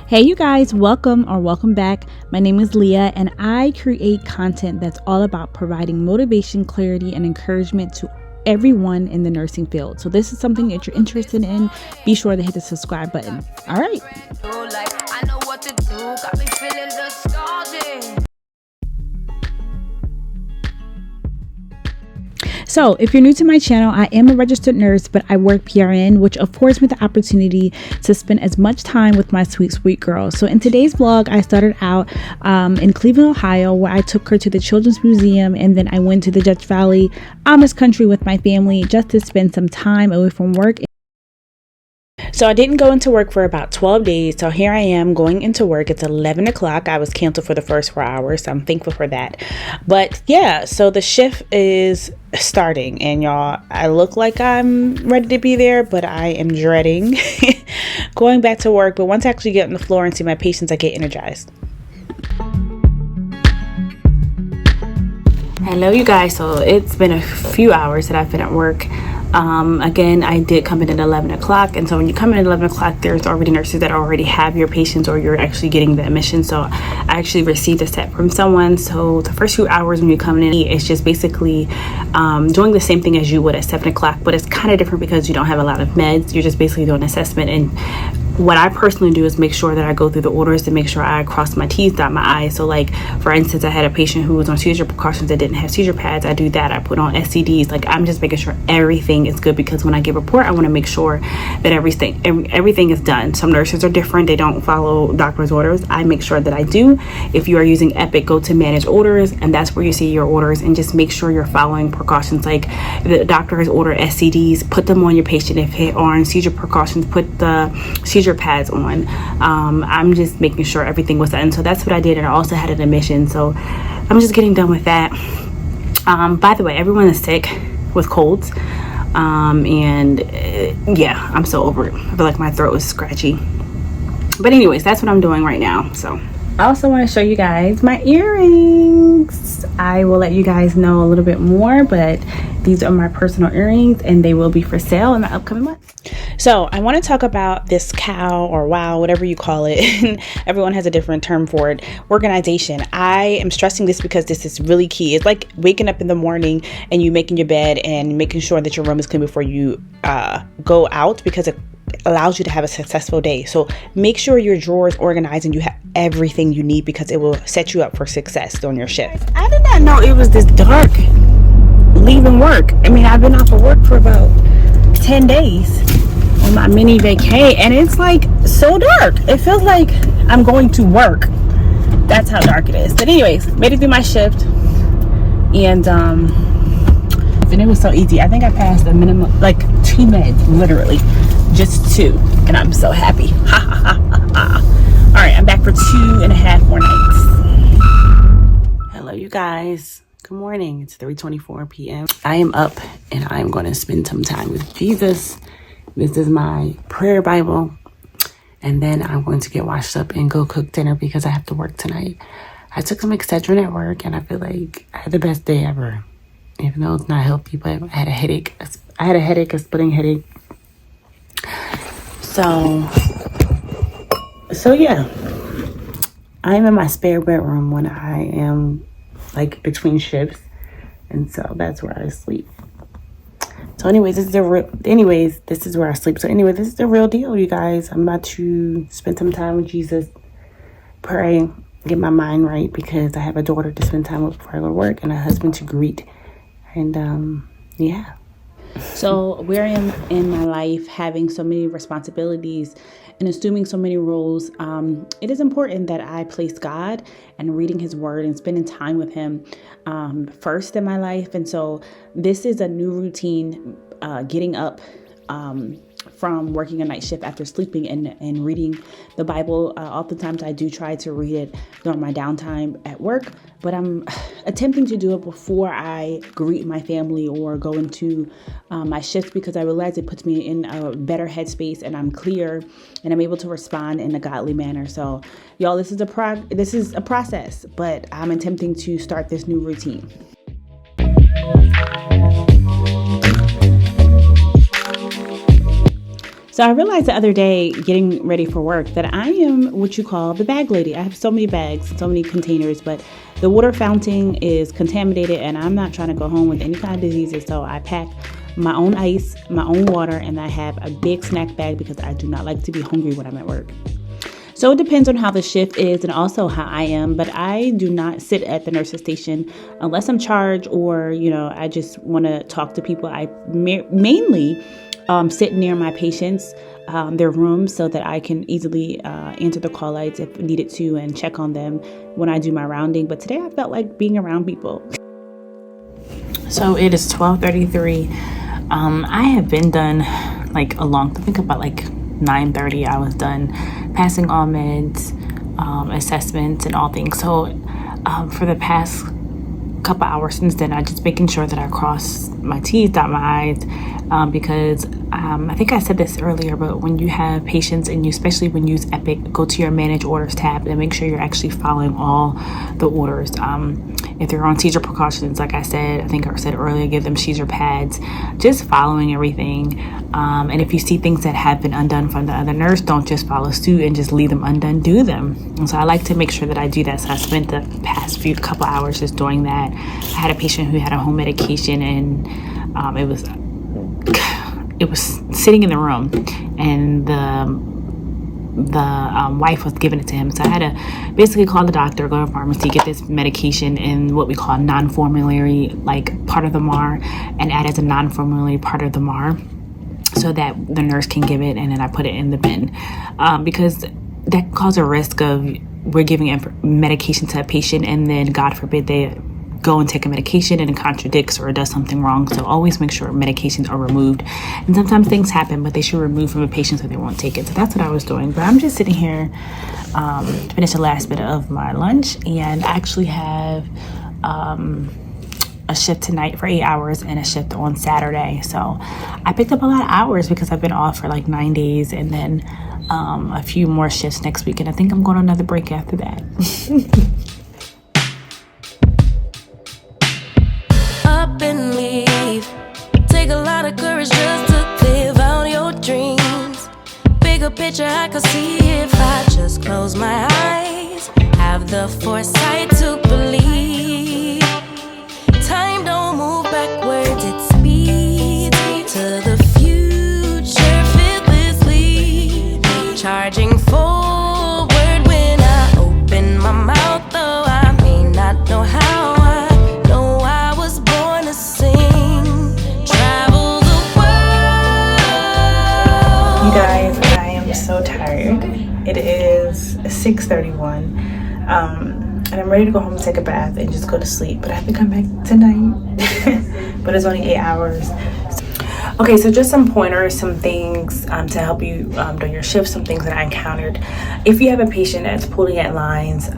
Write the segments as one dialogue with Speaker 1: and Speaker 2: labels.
Speaker 1: Hey you guys, welcome back. My name is Leah and I create content that's all about providing motivation, clarity, and encouragement to everyone in the nursing field. So this is something that you're interested in, be sure to hit the subscribe button. All right. So if you're new to my channel, I am a registered nurse, but I work PRN, which affords me the opportunity to spend as much time with my sweet girl. So in today's vlog, I started out in Cleveland, Ohio, where I took her to the Children's Museum, and then I went to the Dutch Valley Amish country with my family just to spend some time away from work. So I didn't go into work for about 12 days. So here I am going into work. It's 11 o'clock. I was canceled for the first 4 hours. So I'm thankful for that. But yeah, so the shift is starting and y'all, I look like I'm ready to be there, but I am dreading going back to work. But once I actually get on the floor and see my patients, I get energized. Hello you guys. So it's been a few hours that I've been at work. Again, I did come in at 11 o'clock, and so when you come in at 11 o'clock, there's already nurses that already have your patients, or you're actually getting the admission. So I actually received a set from someone. So the first few hours when you come in, it's just basically doing the same thing as you would at 7 o'clock, but it's kind of different because you don't have a lot of meds. You're just basically doing assessment. And what I personally do is make sure that I go through the orders to make sure I cross my T's, dot my I's. So like, for instance, I had a patient who was on seizure precautions that didn't have seizure pads. I do that. I put on SCDs. Like, I'm just making sure everything is good, because when I give a report, I want to make sure that everything is done. Some nurses are different. They don't follow doctor's orders. I make sure that I do. If you are using Epic, go to manage orders, and that's where you see your orders, and just make sure you're following precautions. Like, the doctor has ordered SCDs, put them on your patient. If they are on seizure precautions, put the seizure pads on. I'm just making sure everything was done. So that's what I did. And I also had an admission, so I'm just getting done with that. By the way, everyone is sick with colds, and yeah, I'm so over it. I feel like my throat is scratchy, but anyways, that's what I'm doing right now. So I also want to show you guys my earrings. I will let you guys know a little bit more, but these are my personal earrings and they will be for sale in the upcoming months. So I want to talk about this cow, or wow, whatever you call it. Everyone has a different term for it. Organization. I am stressing this because this is really key. It's like waking up in the morning and you making your bed and making sure that your room is clean before you go out, because it allows you to have a successful day. So make sure your drawer is organized and you have everything you need, because it will set you up for success on your shift. I did not know it was this dark leaving work. I mean, I've been off of work for about 10 days on my mini vacay, and it's like so dark. It feels like I'm going to work. That's how dark it is. But anyways, made it through my shift, and it was so easy. I think I passed a minimum, like 2 meds, literally just 2, and I'm so happy. Ha ha ha ha. All right, I'm back for 2.5 more nights. Hello you guys, good morning. It's 3:24 p.m. I am up and I'm going to spend some time with Jesus. This is my prayer Bible, and then I'm going to get washed up and go cook dinner because I have to work tonight. I took some Excedrin at work and I feel like I had the best day ever, even though it's not healthy. But I had a headache. A splitting headache. So yeah, I'm in my spare bedroom when I am like between shifts, and so that's where I sleep. So anyways, this is where I sleep. So anyway, this is the real deal, you guys. I'm about to spend some time with Jesus, pray, get my mind right, because I have a daughter to spend time with before I go to work, and a husband to greet, and yeah. So where I am in my life, having so many responsibilities and assuming so many roles, it is important that I place God and reading his word and spending time with him first in my life. And so this is a new routine, getting up from working a night shift after sleeping and reading the Bible. Oftentimes I do try to read it during my downtime at work, but I'm attempting to do it before I greet my family or go into my shift, because I realize it puts me in a better headspace and I'm clear and I'm able to respond in a godly manner. So y'all, this is a process, but I'm attempting to start this new routine. So I realized the other day, getting ready for work, that I am what you call the bag lady. I have so many bags, so many containers, but the water fountain is contaminated and I'm not trying to go home with any kind of diseases. So I pack my own ice, my own water, and I have a big snack bag because I do not like to be hungry when I'm at work. So it depends on how the shift is and also how I am, but I do not sit at the nurse's station unless I'm charged or, I just want to talk to people. I mainly sit near my patients, their rooms, so that I can easily answer the call lights if needed to and check on them when I do my rounding. But today I felt like being around people. So it is 12:33. I have been done I think about 9:30 I was done passing all meds, assessments and all things. So for the past couple hours since then, I just making sure that I cross my T's, dot my I's, because I think I said this earlier, but when you have patients and especially when you use Epic, go to your manage orders tab and make sure you're actually following all the orders. If they're on seizure precautions, like I think I said earlier, give them seizure pads, just following everything. And if you see things that have been undone from the other nurse, don't just follow suit and just leave them undone, do them. And so I like to make sure that I do that. So I spent the past couple hours just doing that. I had a patient who had a home medication and it was sitting in the room and the wife was giving it to him. So I had to basically call the doctor, go to the pharmacy, get this medication in what we call non-formulary part of the MAR and add as a non-formulary part of the MAR so that the nurse can give it, and then I put it in the bin because that causes a risk of we're giving medication to a patient and then God forbid they go and take a medication and it contradicts or does something wrong. So always make sure medications are removed. And sometimes things happen, but they should remove from a patient so they won't take it. So that's what I was doing. But I'm just sitting here, finish the last bit of my lunch, and I actually have a shift tonight for 8 hours and a shift on Saturday. So I picked up a lot of hours because I've been off for 9 days and then a few more shifts next week. And I think I'm going on another break after that.
Speaker 2: And leave. Take a lot of courage just to live out your dreams. Bigger picture I could see if I just close my eyes. Have the foresight to believe. Time don't move backwards, it speeds to the future fearlessly. Charging forward when I open my mouth, though I may not know how.
Speaker 1: You guys, I am so tired. It is 6:31, and I'm ready to go home and take a bath and just go to sleep. But I have to come back tonight. But it's only 8 hours. Okay, so just some pointers, some things to help you during your shift, some things that I encountered. If you have a patient that's pulling at lines,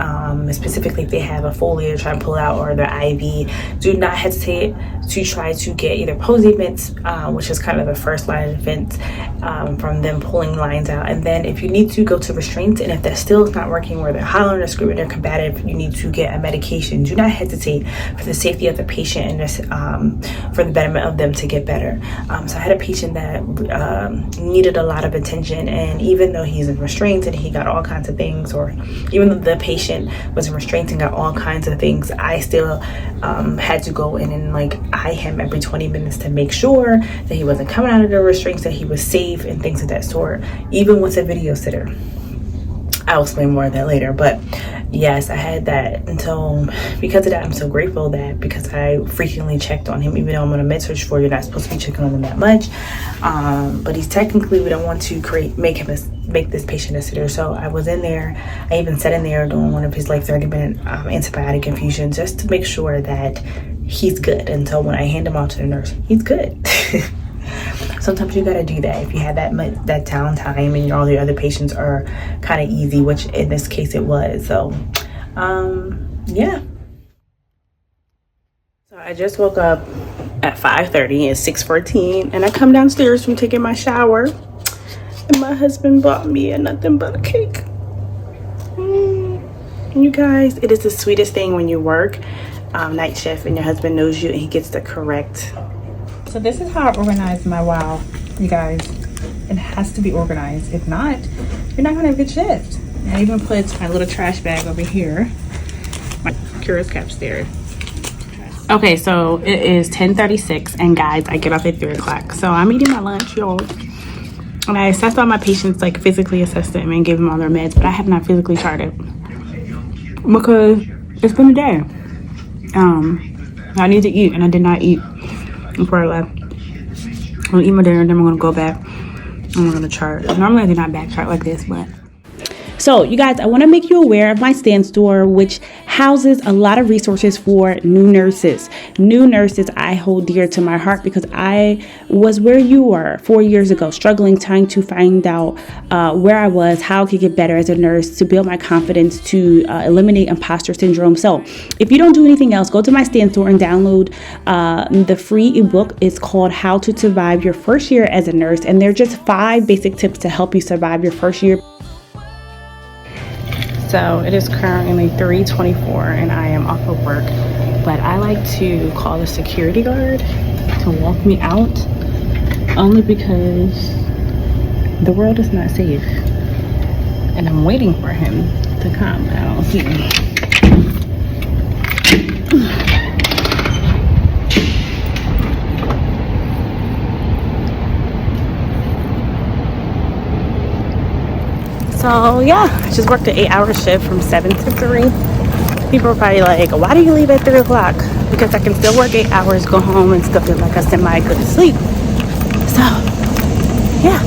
Speaker 1: specifically if they have a folio trying to pull out or their IV, do not hesitate to try to get either POSI mitts, which is kind of the first line of defense from them pulling lines out. And then if you need to, go to restraints, and if that still is not working, where they're hollering or screaming, they're combative, you need to get a medication. Do not hesitate for the safety of the patient and just for the betterment of them to get better. So I had a patient that needed a lot of attention, and even though he's in restraints and he got all kinds of things, or even though the patient was in restraints and got all kinds of things, I still had to go in and eye him every 20 minutes to make sure that he wasn't coming out of the restraints, that he was safe and things of that sort, even with a video sitter. I'll explain more of that later, but yes, I had that. And so because of that, I'm so grateful that because I frequently checked on him, even though I'm on a med search for, you're not supposed to be checking on him that much, but he's technically, we don't want to make this patient a sitter. So I was in there, I even sat in there doing one of his 30-minute antibiotic infusions just to make sure that he's good. And so when I hand him off to the nurse, he's good. Sometimes you gotta do that if you have that downtime and all the other patients are kind of easy, which in this case it was. So yeah. So I just woke up at 5:30. It's 6:14, and I come downstairs from taking my shower, and my husband bought me a nothing but a cake. You guys, it is the sweetest thing when you work night shift and your husband knows you and he gets the correct. So this is how I organize my wow, you guys. It has to be organized. If not, you're not gonna have a good shift. I even put my little trash bag over here. My Curious caps there. Okay, so it is 10:36, and guys, I get off at 3 o'clock. So I'm eating my lunch, y'all. And I assessed all my patients, like physically assessed them and gave them all their meds, but I have not physically charted because it's been a day. I need to eat, and I did not eat before I left. I'm gonna eat my dinner, then I'm gonna go back and I'm gonna chart. Normally I do not back chart like this, but. So you guys, I want to make you aware of my stand store, which houses a lot of resources for new nurses. New nurses I hold dear to my heart because I was where you were 4 years ago, struggling, trying to find out where I was, how I could get better as a nurse, to build my confidence, to eliminate imposter syndrome. So if you don't do anything else, go to my stand store and download the free ebook. It's called How to Survive Your First Year as a Nurse. And they're just 5 basic tips to help you survive your first year. So it is currently 3:24 and I am off of work, but I like to call the security guard to walk me out, only because the world is not safe and I'm waiting for him to come. I don't see him. So yeah, I just worked an 8-hour shift from 7 to 3. People are probably like, why do you leave at 3 o'clock? Because I can still work 8 hours, go home and still feel like I semi-good sleep. So yeah.